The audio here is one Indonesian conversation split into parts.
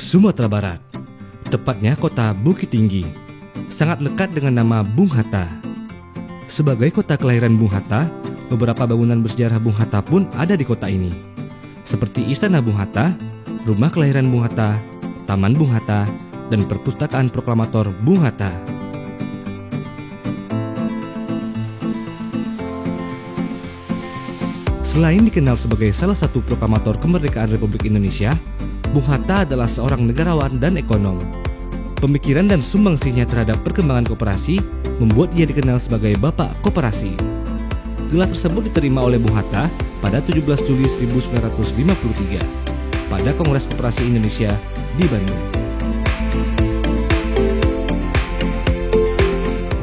Sumatera Barat, tepatnya kota Bukit Tinggi, sangat lekat dengan nama Bung Hatta. Sebagai kota kelahiran Bung Hatta, beberapa bangunan bersejarah Bung Hatta pun ada di kota ini, seperti Istana Bung Hatta, Rumah Kelahiran Bung Hatta, Taman Bung Hatta, dan Perpustakaan Proklamator Bung Hatta. Selain dikenal sebagai salah satu proklamator kemerdekaan Republik Indonesia, Bung Hatta adalah seorang negarawan dan ekonom. Pemikiran dan sumbangsihnya terhadap perkembangan koperasi membuat ia dikenal sebagai Bapak Koperasi. Gelar tersebut diterima oleh Bung Hatta pada 17 Juli 1953 pada Kongres Koperasi Indonesia di Bandung.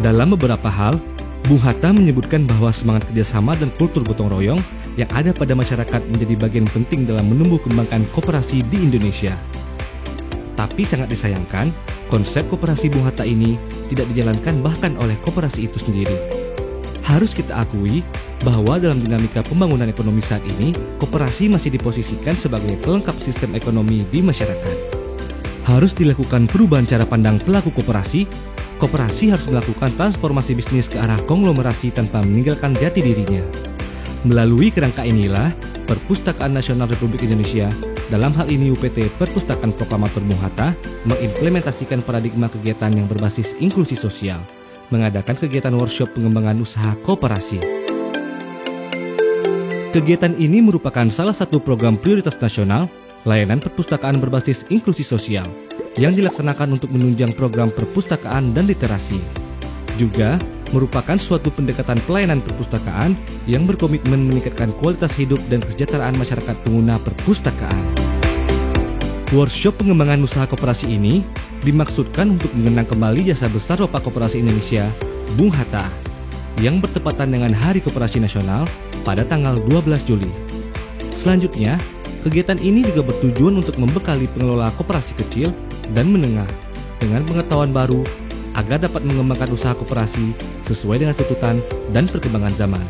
Dalam beberapa hal, Bung Hatta menyebutkan bahwa semangat kerjasama dan kultur gotong royong yang ada pada masyarakat menjadi bagian penting dalam menumbuh kembangkan koperasi di Indonesia. Tapi sangat disayangkan, konsep koperasi Bung Hatta ini tidak dijalankan bahkan oleh koperasi itu sendiri. Harus kita akui bahwa dalam dinamika pembangunan ekonomi saat ini, koperasi masih diposisikan sebagai pelengkap sistem ekonomi di masyarakat. Harus dilakukan perubahan cara pandang pelaku koperasi. Koperasi harus melakukan transformasi bisnis ke arah konglomerasi tanpa meninggalkan jati dirinya. Melalui kerangka inilah, Perpustakaan Nasional Republik Indonesia, dalam hal ini UPT Perpustakaan Proklamator Bung Hatta, mengimplementasikan paradigma kegiatan yang berbasis inklusi sosial, mengadakan kegiatan workshop pengembangan usaha koperasi. Kegiatan ini merupakan salah satu program prioritas nasional, layanan perpustakaan berbasis inklusi sosial, yang dilaksanakan untuk menunjang program perpustakaan dan literasi. Juga merupakan suatu pendekatan pelayanan perpustakaan yang berkomitmen meningkatkan kualitas hidup dan kesejahteraan masyarakat pengguna perpustakaan. Workshop pengembangan usaha koperasi ini dimaksudkan untuk mengenang kembali jasa besar Bapak Koperasi Indonesia, Bung Hatta, yang bertepatan dengan Hari Koperasi Nasional pada tanggal 12 Juli. Selanjutnya, kegiatan ini juga bertujuan untuk membekali pengelola koperasi kecil dan menengah dengan pengetahuan baru agar dapat mengembangkan usaha koperasi sesuai dengan tuntutan dan perkembangan zaman.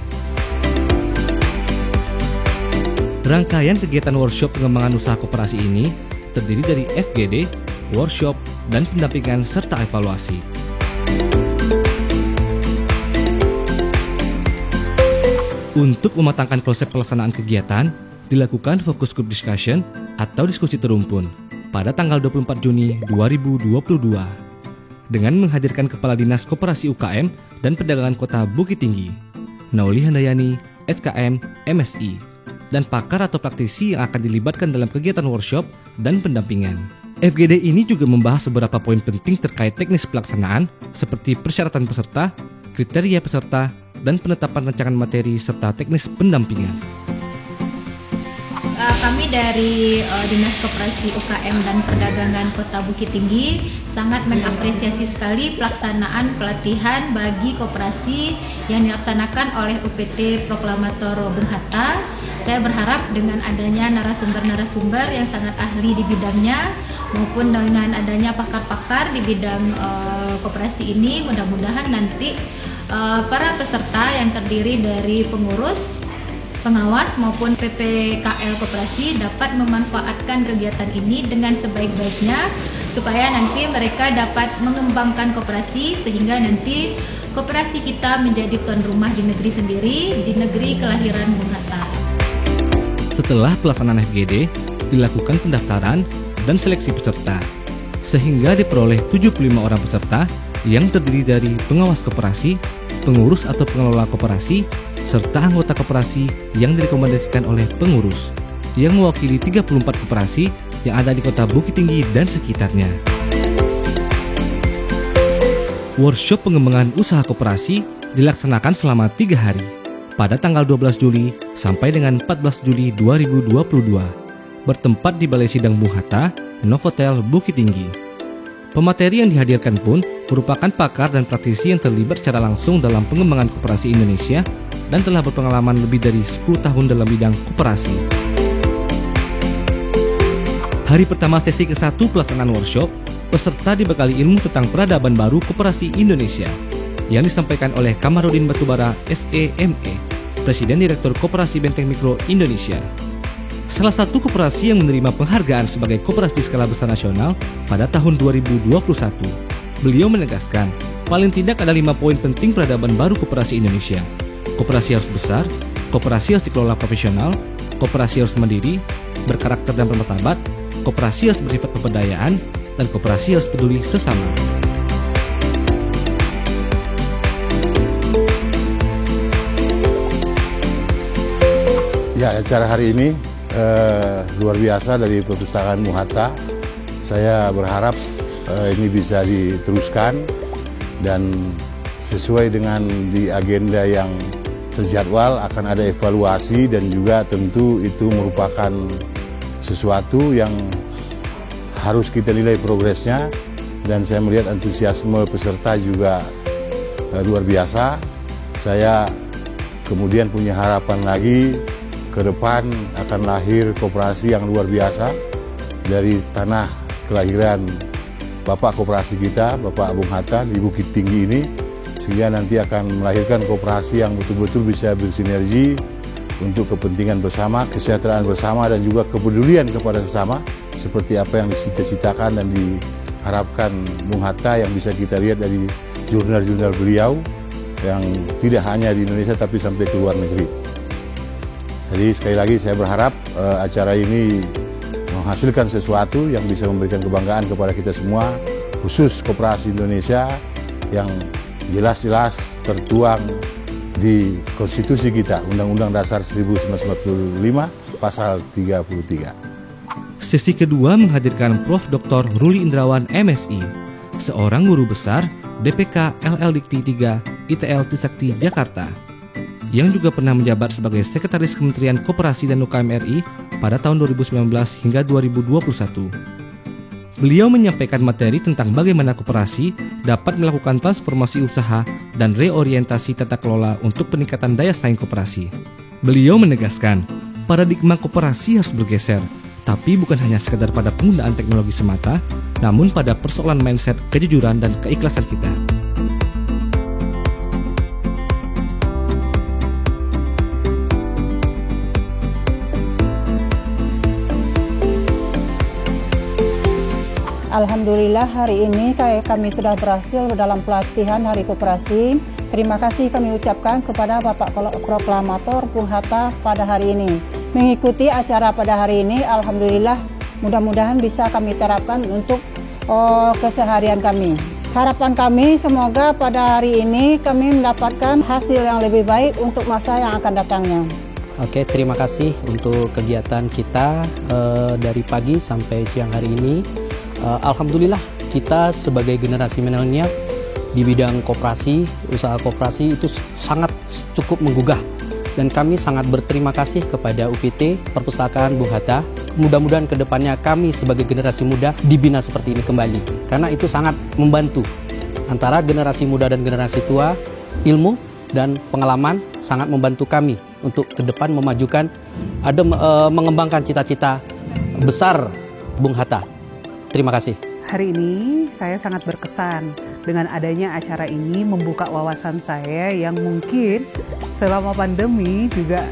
Rangkaian kegiatan workshop pengembangan usaha koperasi ini terdiri dari FGD, workshop, dan pendampingan serta evaluasi. Untuk mematangkan konsep pelaksanaan kegiatan, dilakukan focus group discussion atau diskusi terumpun pada tanggal 24 Juni 2022. Dengan menghadirkan Kepala Dinas Koperasi UKM dan Perdagangan Kota Bukit Tinggi, Nauli Handayani, SKM, MSI, dan pakar atau praktisi yang akan dilibatkan dalam kegiatan workshop dan pendampingan. FGD ini juga membahas beberapa poin penting terkait teknis pelaksanaan seperti persyaratan peserta, kriteria peserta, dan penetapan rancangan materi serta teknis pendampingan. Kami dari Dinas Koperasi UKM dan Perdagangan Kota Bukit Tinggi sangat mengapresiasi sekali pelaksanaan pelatihan bagi koperasi yang dilaksanakan oleh UPT Proklamator Bung Hatta. Saya berharap dengan adanya narasumber-narasumber yang sangat ahli di bidangnya maupun dengan adanya pakar-pakar di bidang koperasi ini, mudah-mudahan nanti para peserta yang terdiri dari pengurus, pengawas maupun PPKL Koperasi dapat memanfaatkan kegiatan ini dengan sebaik-baiknya supaya nanti mereka dapat mengembangkan koperasi sehingga nanti koperasi kita menjadi tuan rumah di negeri sendiri, di negeri kelahiran Bung Hatta. Setelah pelaksanaan FGD, dilakukan pendaftaran dan seleksi peserta, sehingga diperoleh 75 orang peserta yang terdiri dari pengawas koperasi, pengurus atau pengelola koperasi, serta anggota koperasi yang direkomendasikan oleh pengurus yang mewakili 34 koperasi yang ada di Kota Bukit Tinggi dan sekitarnya. Workshop pengembangan usaha koperasi dilaksanakan selama 3 hari pada tanggal 12 Juli sampai dengan 14 Juli 2022 bertempat di Balai Sidang Bung Hatta, Novotel Bukit Tinggi. Pemateri yang dihadirkan pun merupakan pakar dan praktisi yang terlibat secara langsung dalam pengembangan koperasi Indonesia dan telah berpengalaman lebih dari 10 tahun dalam bidang koperasi. Hari pertama sesi ke-1 pelaksanaan workshop, peserta dibekali ilmu tentang peradaban baru koperasi Indonesia yang disampaikan oleh Kamarudin Batubara SEME, Presiden Direktur Koperasi Benteng Mikro Indonesia. salah satu koperasi yang menerima penghargaan sebagai koperasi skala besar nasional pada tahun 2021. Beliau menegaskan, paling tidak ada 5 poin penting peradaban baru koperasi Indonesia. Koperasi harus besar, koperasi harus dikelola profesional, koperasi harus mandiri, berkarakter dan bermartabat, koperasi harus bersifat pemberdayaan, dan koperasi harus peduli sesama. Ya, acara hari ini luar biasa dari Perpustakaan Bung Hatta. Saya berharap ini bisa diteruskan dan sesuai dengan di agenda yang terjadwal akan ada evaluasi dan juga tentu itu merupakan sesuatu yang harus kita nilai progresnya, dan saya melihat antusiasme peserta juga luar biasa. Saya kemudian punya harapan lagi ke depan akan lahir koperasi yang luar biasa dari tanah kelahiran Bapak koperasi kita, Bapak Bung Hatta di Bukit Tinggi ini, sehingga nanti akan melahirkan koperasi yang betul-betul bisa bersinergi untuk kepentingan bersama, kesejahteraan bersama, dan juga kepedulian kepada sesama, seperti apa yang dicita-citakan dan diharapkan Bung Hatta yang bisa kita lihat dari jurnal-jurnal beliau yang tidak hanya di Indonesia tapi sampai ke luar negeri. Jadi sekali lagi saya berharap acara ini menghasilkan sesuatu yang bisa memberikan kebanggaan kepada kita semua, khusus koperasi Indonesia yang jelas-jelas tertuang di konstitusi kita, Undang-Undang Dasar 1945, pasal 33. Sesi kedua menghadirkan Prof. Dr. Ruli Indrawan MSI, seorang guru besar DPK LL Dikti 3 ITL Trisakti Jakarta, yang juga pernah menjabat sebagai Sekretaris Kementerian Koperasi dan UKM RI pada tahun 2019 hingga 2021. Beliau menyampaikan materi tentang bagaimana koperasi dapat melakukan transformasi usaha dan reorientasi tata kelola untuk peningkatan daya saing koperasi. Beliau menegaskan, paradigma koperasi harus bergeser, tapi bukan hanya sekedar pada penggunaan teknologi semata, namun pada persoalan mindset, kejujuran, dan keikhlasan kita. Alhamdulillah hari ini kami sudah berhasil dalam pelatihan Hari Koperasi. Terima kasih kami ucapkan kepada Bapak Proklamator Bung Hatta pada hari ini. Mengikuti acara pada hari ini, alhamdulillah mudah-mudahan bisa kami terapkan untuk keseharian kami. Harapan kami semoga pada hari ini kami mendapatkan hasil yang lebih baik untuk masa yang akan datangnya. Oke, terima kasih untuk kegiatan kita dari pagi sampai siang hari ini. Alhamdulillah kita sebagai generasi milenial di bidang koperasi, usaha koperasi itu sangat cukup menggugah, dan kami sangat berterima kasih kepada UPT Perpustakaan Bung Hatta. Mudah-mudahan kedepannya kami sebagai generasi muda dibina seperti ini kembali, karena itu sangat membantu antara generasi muda dan generasi tua. Ilmu dan pengalaman sangat membantu kami untuk ke depan memajukan, mengembangkan cita-cita besar Bung Hatta. Terima kasih. Hari ini saya sangat berkesan dengan adanya acara ini, membuka wawasan saya yang mungkin selama pandemi juga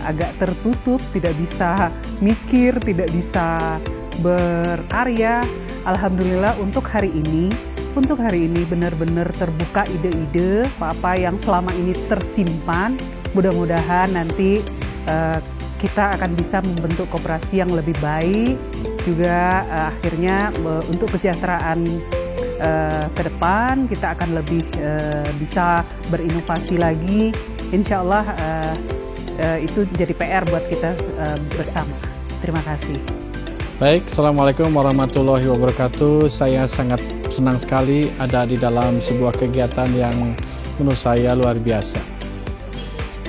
agak tertutup, tidak bisa mikir, tidak bisa berkarya. Alhamdulillah untuk hari ini benar-benar terbuka ide-ide apa yang selama ini tersimpan. Mudah-mudahan nanti kita akan bisa membentuk koperasi yang lebih baik. Juga akhirnya untuk kesejahteraan ke depan kita akan lebih bisa berinovasi lagi. Insya Allah itu jadi PR buat kita bersama. Terima kasih. Baik, Assalamualaikum warahmatullahi wabarakatuh. Saya sangat senang sekali ada di dalam sebuah kegiatan yang menurut saya luar biasa.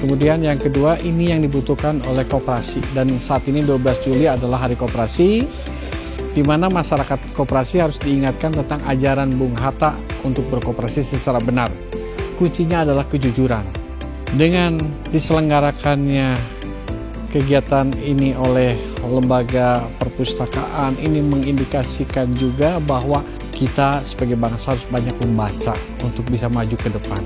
Kemudian yang kedua, ini yang dibutuhkan oleh koperasi, dan saat ini 12 Juli adalah Hari Koperasi, di mana masyarakat koperasi harus diingatkan tentang ajaran Bung Hatta untuk berkoperasi secara benar. Kuncinya adalah kejujuran. Dengan diselenggarakannya kegiatan ini oleh lembaga perpustakaan, ini mengindikasikan juga bahwa kita sebagai bangsa harus banyak membaca untuk bisa maju ke depan.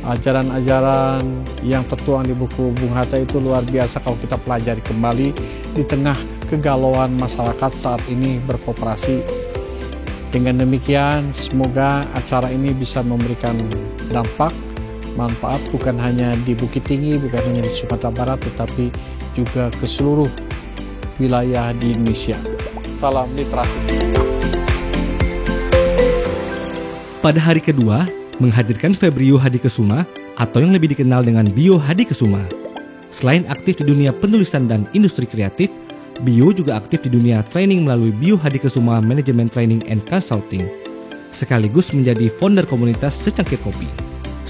Ajaran-ajaran yang tertuang di buku Bung Hatta itu luar biasa kalau kita pelajari kembali di tengah kegalauan masyarakat saat ini berkoperasi. Dengan demikian, semoga acara ini bisa memberikan dampak, manfaat bukan hanya di Bukit Tinggi, bukan hanya di Sumatera Barat, tetapi juga ke seluruh wilayah di Indonesia. Salam literasi. Pada hari kedua, menghadirkan Febrio Hadikesuma atau yang lebih dikenal dengan Bio Hadikesuma. Selain aktif di dunia penulisan dan industri kreatif, Bio juga aktif di dunia training melalui Bio Hadikesuma Management Training and Consulting, sekaligus menjadi founder komunitas Secangkir Kopi,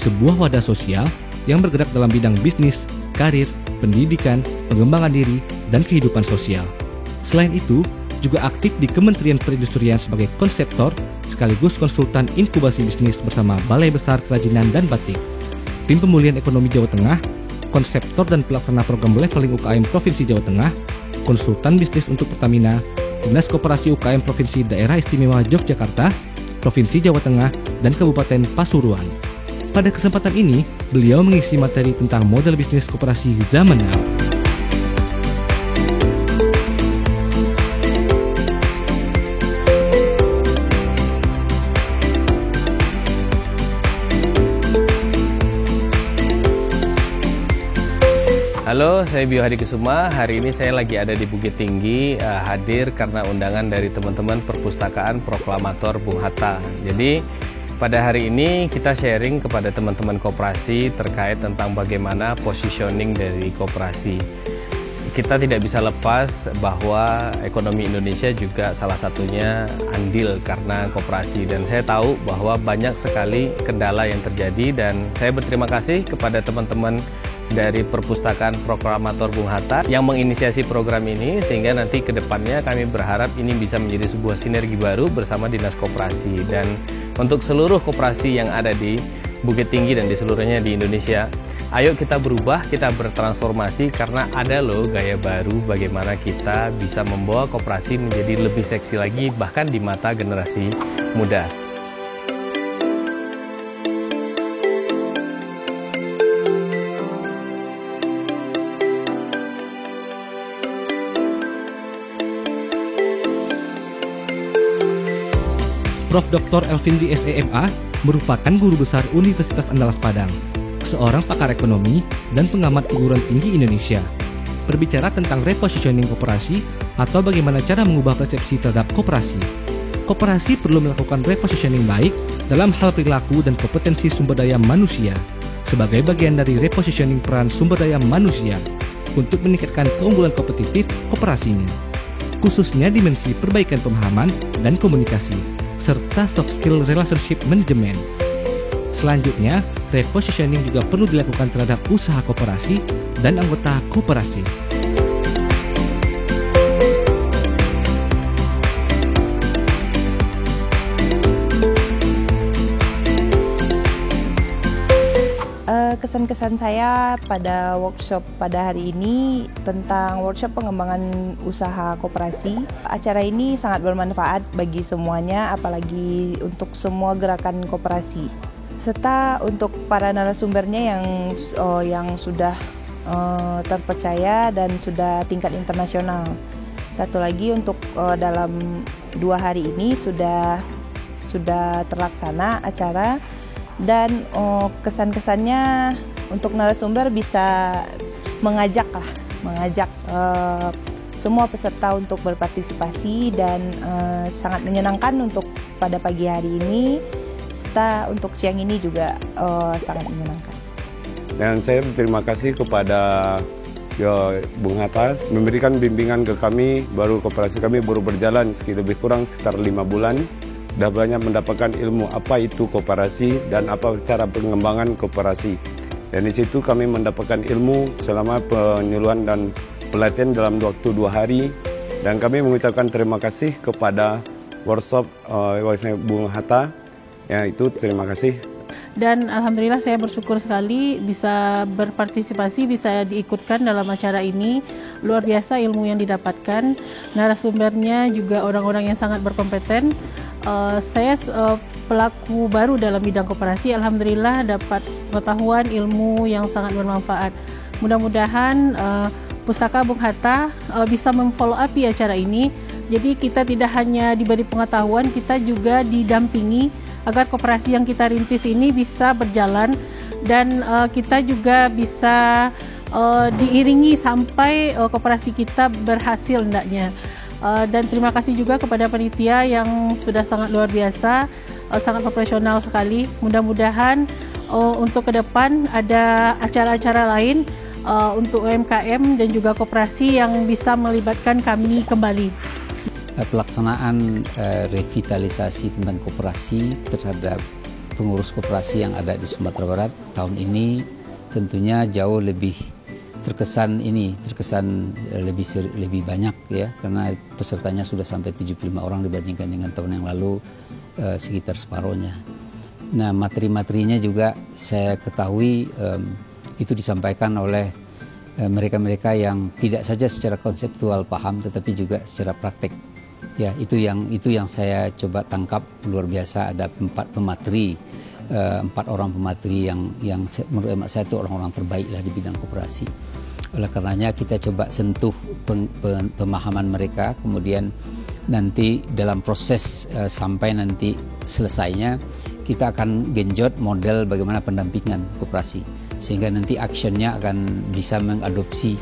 sebuah wadah sosial yang bergerak dalam bidang bisnis, karir, pendidikan, pengembangan diri, dan kehidupan sosial. Selain itu, juga aktif di Kementerian Perindustrian sebagai konseptor sekaligus konsultan inkubasi bisnis bersama Balai Besar Kerajinan dan Batik, Tim Pemulihan Ekonomi Jawa Tengah, konseptor dan pelaksana program leveling UKM Provinsi Jawa Tengah, konsultan bisnis untuk Pertamina, Dinas Koperasi UKM Provinsi Daerah Istimewa Yogyakarta, Provinsi Jawa Tengah, dan Kabupaten Pasuruan. Pada kesempatan ini, beliau mengisi materi tentang model bisnis koperasi zaman now. Halo, saya Bio Hadikesuma. Hari ini saya lagi ada di Bukit Tinggi, hadir karena undangan dari teman-teman Perpustakaan Proklamator Bung Hatta. Jadi pada hari ini kita sharing kepada teman-teman koperasi terkait tentang bagaimana positioning dari koperasi. Kita tidak bisa lepas bahwa ekonomi Indonesia juga salah satunya andil karena koperasi, dan saya tahu bahwa banyak sekali kendala yang terjadi, dan saya berterima kasih kepada teman-teman dari Perpustakaan Proklamator Bung Hatta yang menginisiasi program ini, sehingga nanti ke depannya kami berharap ini bisa menjadi sebuah sinergi baru bersama Dinas Koperasi. Dan untuk seluruh koperasi yang ada di Bukit Tinggi dan di seluruhnya di Indonesia, ayo kita berubah, kita bertransformasi, karena ada loh gaya baru bagaimana kita bisa membawa koperasi menjadi lebih seksi lagi bahkan di mata generasi muda. Prof. Dr. Elvindri SEMA merupakan guru besar Universitas Andalas Padang, seorang pakar ekonomi dan pengamat perguruan tinggi Indonesia. Berbicara tentang repositioning koperasi atau bagaimana cara mengubah persepsi terhadap koperasi. Koperasi perlu melakukan repositioning baik dalam hal perilaku dan kompetensi sumber daya manusia sebagai bagian dari repositioning peran sumber daya manusia untuk meningkatkan keunggulan kompetitif koperasinya, khususnya dimensi perbaikan pemahaman dan komunikasi, serta soft skill relationship management. Selanjutnya, repositioning juga perlu dilakukan terhadap usaha koperasi dan anggota koperasi. Kesan-kesan saya pada workshop pada hari ini tentang workshop pengembangan usaha koperasi. Acara ini sangat bermanfaat bagi semuanya, apalagi untuk semua gerakan koperasi. Serta untuk para narasumbernya yang sudah terpercaya dan sudah tingkat internasional. Satu lagi untuk dalam 2 hari ini sudah terlaksana acara. Dan kesan-kesannya untuk narasumber bisa mengajak semua peserta untuk berpartisipasi, dan sangat menyenangkan untuk pada pagi hari ini, serta untuk siang ini juga sangat menyenangkan. Dan saya berterima kasih kepada Bung Hatta memberikan bimbingan ke kami. Koperasi kami baru berjalan lebih kurang sekitar 5 bulan. Sudah banyak mendapatkan ilmu apa itu koperasi dan apa cara pengembangan koperasi. Dan di situ kami mendapatkan ilmu selama penyuluhan dan pelatihan dalam waktu 2 hari. Dan kami mengucapkan terima kasih kepada workshop Bung Hatta. Ya, itu terima kasih. Dan alhamdulillah saya bersyukur sekali bisa berpartisipasi, bisa diikutkan dalam acara ini. Luar biasa ilmu yang didapatkan. Narasumbernya juga orang-orang yang sangat berkompeten. Saya pelaku baru dalam bidang koperasi, alhamdulillah dapat pengetahuan ilmu yang sangat bermanfaat. Mudah-mudahan Pustaka Bung Hatta bisa memfollow up acara ini. Jadi kita tidak hanya diberi pengetahuan, kita juga didampingi agar koperasi yang kita rintis ini bisa berjalan dan kita juga bisa diiringi sampai koperasi kita berhasil hendaknya. Dan terima kasih juga kepada panitia yang sudah sangat luar biasa, sangat profesional sekali. Mudah-mudahan untuk ke depan ada acara-acara lain untuk UMKM dan juga koperasi yang bisa melibatkan kami kembali. Pelaksanaan revitalisasi tentang koperasi terhadap pengurus koperasi yang ada di Sumatera Barat tahun ini tentunya jauh lebih terkesan lebih banyak ya, karena pesertanya sudah sampai 75 orang dibandingkan dengan tahun yang lalu sekitar separuhnya. Nah, materi-materinya juga saya ketahui itu disampaikan oleh mereka-mereka yang tidak saja secara konseptual paham tetapi juga secara praktek. Ya, itu yang saya coba tangkap luar biasa. Ada 4 orang pemateri yang menurut emak saya itu orang-orang terbaik lah di bidang koperasi. Oleh karenanya kita coba sentuh pemahaman mereka, kemudian nanti dalam proses sampai nanti selesainya kita akan genjot model bagaimana pendampingan koperasi sehingga nanti actionnya akan bisa mengadopsi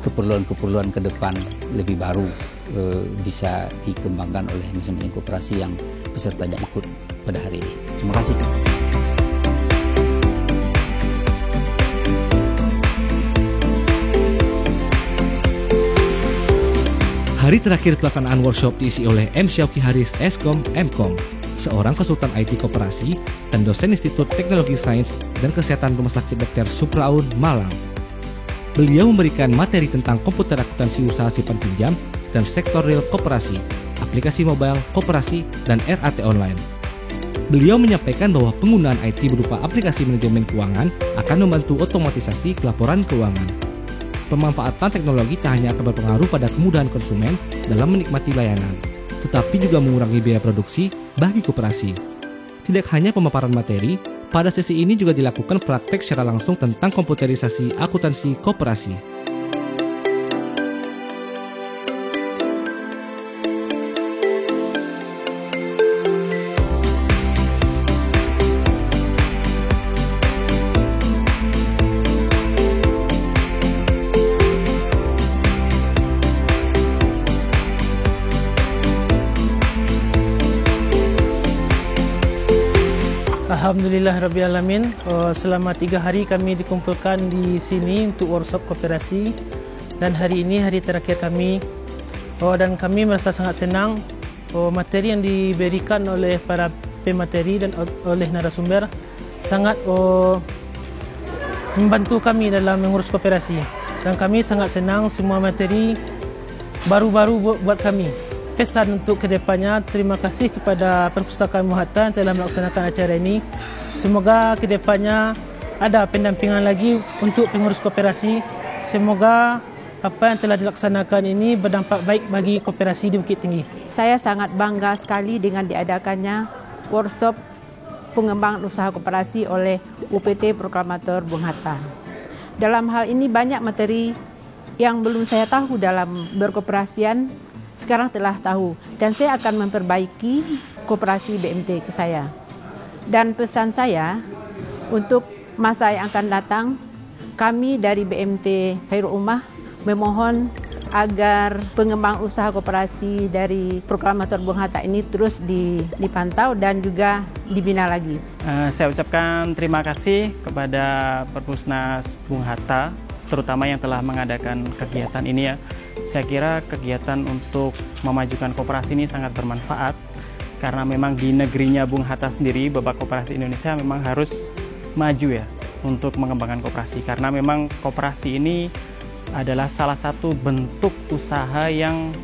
keperluan-keperluan ke depan lebih baru bisa dikembangkan oleh masing-masing koperasi yang pesertanya ikut pada hari ini. Terima kasih. Hari terakhir pelaksanaan workshop diisi oleh M. Syauki Haris, Eskom, Mkom, seorang konsultan IT koperasi dan dosen Institut Teknologi Sains dan Kesehatan Rumah Sakit Dr. Supraun, Malang. Beliau memberikan materi tentang komputer akuntansi usaha simpan pinjam dan sektor real koperasi, aplikasi mobile koperasi, dan RAT online. Beliau menyampaikan bahwa penggunaan IT berupa aplikasi manajemen keuangan akan membantu otomatisasi pelaporan keuangan. Pemanfaatan teknologi tak hanya akan berpengaruh pada kemudahan konsumen dalam menikmati layanan, tetapi juga mengurangi biaya produksi bagi koperasi. Tidak hanya pemaparan materi, pada sesi ini juga dilakukan praktek secara langsung tentang komputerisasi akuntansi koperasi. Alhamdulillahirrabbilalamin. Selama 3 hari kami dikumpulkan di sini untuk workshop koperasi dan hari ini hari terakhir kami dan kami merasa sangat senang materi yang diberikan oleh para pemateri dan oleh narasumber sangat membantu kami dalam mengurus koperasi dan kami sangat senang semua materi baru-baru buat kami. Pesan untuk kedepannya, terima kasih kepada Perpustakaan Bung Hatta yang telah melaksanakan acara ini. Semoga kedepannya ada pendampingan lagi untuk pengurus koperasi. Semoga apa yang telah dilaksanakan ini berdampak baik bagi koperasi di Bukit Tinggi. Saya sangat bangga sekali dengan diadakannya workshop pengembangan usaha koperasi oleh UPT Proklamator Bung Hatta. Dalam hal ini banyak materi yang belum saya tahu dalam berkoperasian, sekarang telah tahu dan saya akan memperbaiki koperasi BMT ke saya. Dan pesan saya untuk masa yang akan datang, kami dari BMT Khairul Ummah memohon agar pengembang usaha koperasi dari Proklamator Bung Hatta ini terus dipantau dan juga dibina lagi. Saya ucapkan terima kasih kepada Perpusnas Bung Hatta, terutama yang telah mengadakan kegiatan ini ya. Saya kira kegiatan untuk memajukan koperasi ini sangat bermanfaat karena memang di negerinya Bung Hatta sendiri, babak koperasi Indonesia memang harus maju ya untuk mengembangkan koperasi karena memang koperasi ini adalah salah satu bentuk usaha yang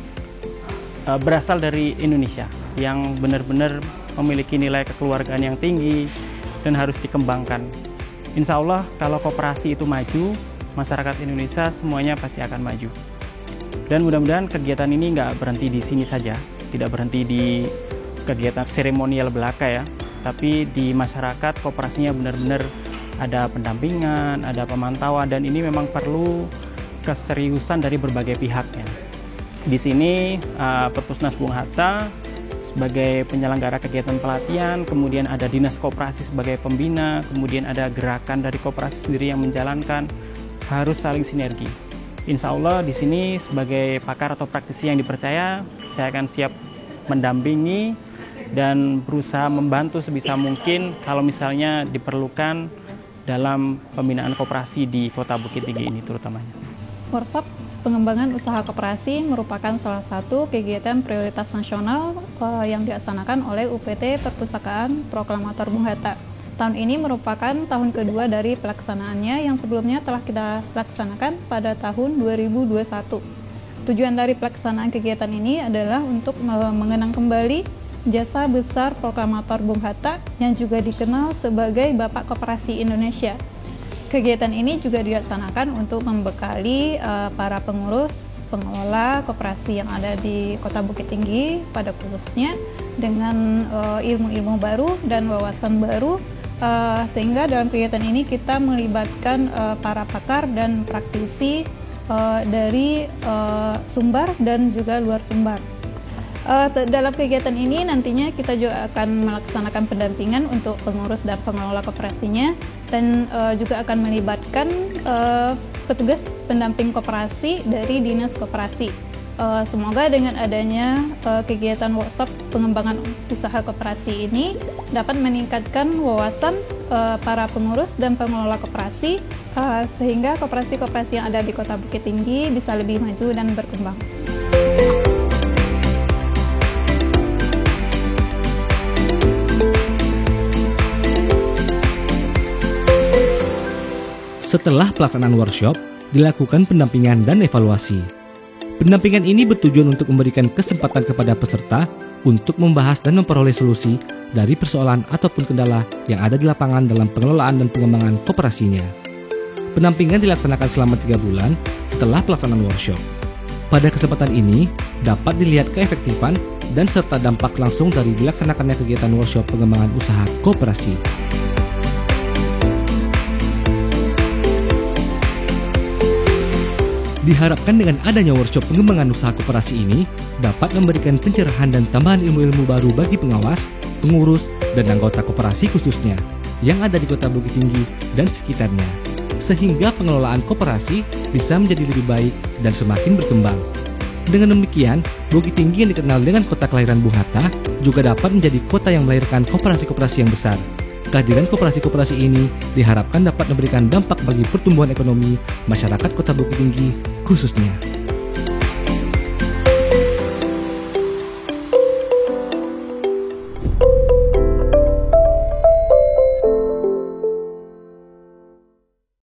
berasal dari Indonesia yang benar-benar memiliki nilai kekeluargaan yang tinggi dan harus dikembangkan. Insya Allah kalau koperasi itu maju, masyarakat Indonesia semuanya pasti akan maju. Dan mudah-mudahan kegiatan ini nggak berhenti di sini saja, tidak berhenti di kegiatan seremonial belaka ya, tapi di masyarakat koperasinya benar-benar ada pendampingan, ada pemantauan, dan ini memang perlu keseriusan dari berbagai pihak ya. Di sini Perpusnas Bung Hatta sebagai penyelenggara kegiatan pelatihan, kemudian ada Dinas Koperasi sebagai pembina, kemudian ada gerakan dari koperasi sendiri yang menjalankan, harus saling sinergi. Insya Allah di sini sebagai pakar atau praktisi yang dipercaya, saya akan siap mendampingi dan berusaha membantu sebisa mungkin kalau misalnya diperlukan dalam pembinaan koperasi di Kota Bukit Tinggi ini terutamanya. Workshop pengembangan usaha koperasi merupakan salah satu kegiatan prioritas nasional yang dilaksanakan oleh UPT Perpustakaan Proklamator Bung Hatta. Tahun ini merupakan tahun kedua dari pelaksanaannya yang sebelumnya telah kita laksanakan pada tahun 2021. Tujuan dari pelaksanaan kegiatan ini adalah untuk mengenang kembali jasa besar Proklamator Bung Hatta yang juga dikenal sebagai Bapak Koperasi Indonesia. Kegiatan ini juga dilaksanakan untuk membekali para pengurus, pengelola koperasi yang ada di Kota Bukit Tinggi pada khususnya dengan ilmu-ilmu baru dan wawasan baru, sehingga dalam kegiatan ini kita melibatkan para pakar dan praktisi dari Sumbar dan juga luar Sumbar. Dalam kegiatan ini nantinya kita juga akan melaksanakan pendampingan untuk pengurus dan pengelola koperasinya, dan juga akan melibatkan petugas pendamping koperasi dari Dinas Koperasi. Semoga dengan adanya kegiatan workshop pengembangan usaha koperasi ini dapat meningkatkan wawasan para pengurus dan pengelola koperasi, sehingga koperasi-koperasi yang ada di Kota Bukit Tinggi bisa lebih maju dan berkembang. Setelah pelaksanaan workshop, dilakukan pendampingan dan evaluasi. Pendampingan ini bertujuan untuk memberikan kesempatan kepada peserta untuk membahas dan memperoleh solusi dari persoalan ataupun kendala yang ada di lapangan dalam pengelolaan dan pengembangan koperasinya. Pendampingan dilaksanakan selama 3 bulan setelah pelaksanaan workshop. Pada kesempatan ini, dapat dilihat keefektifan dan serta dampak langsung dari dilaksanakannya kegiatan workshop pengembangan usaha koperasi. Diharapkan dengan adanya workshop pengembangan usaha koperasi ini dapat memberikan pencerahan dan tambahan ilmu-ilmu baru bagi pengawas, pengurus, dan anggota koperasi khususnya yang ada di Kota Bukit Tinggi dan sekitarnya, sehingga pengelolaan koperasi bisa menjadi lebih baik dan semakin berkembang. Dengan demikian, Bukit Tinggi yang dikenal dengan kota kelahiran Bung Hatta juga dapat menjadi kota yang melahirkan koperasi-koperasi yang besar. Kehadiran koperasi-koperasi ini diharapkan dapat memberikan dampak bagi pertumbuhan ekonomi masyarakat Kota Bukit Tinggi khususnya.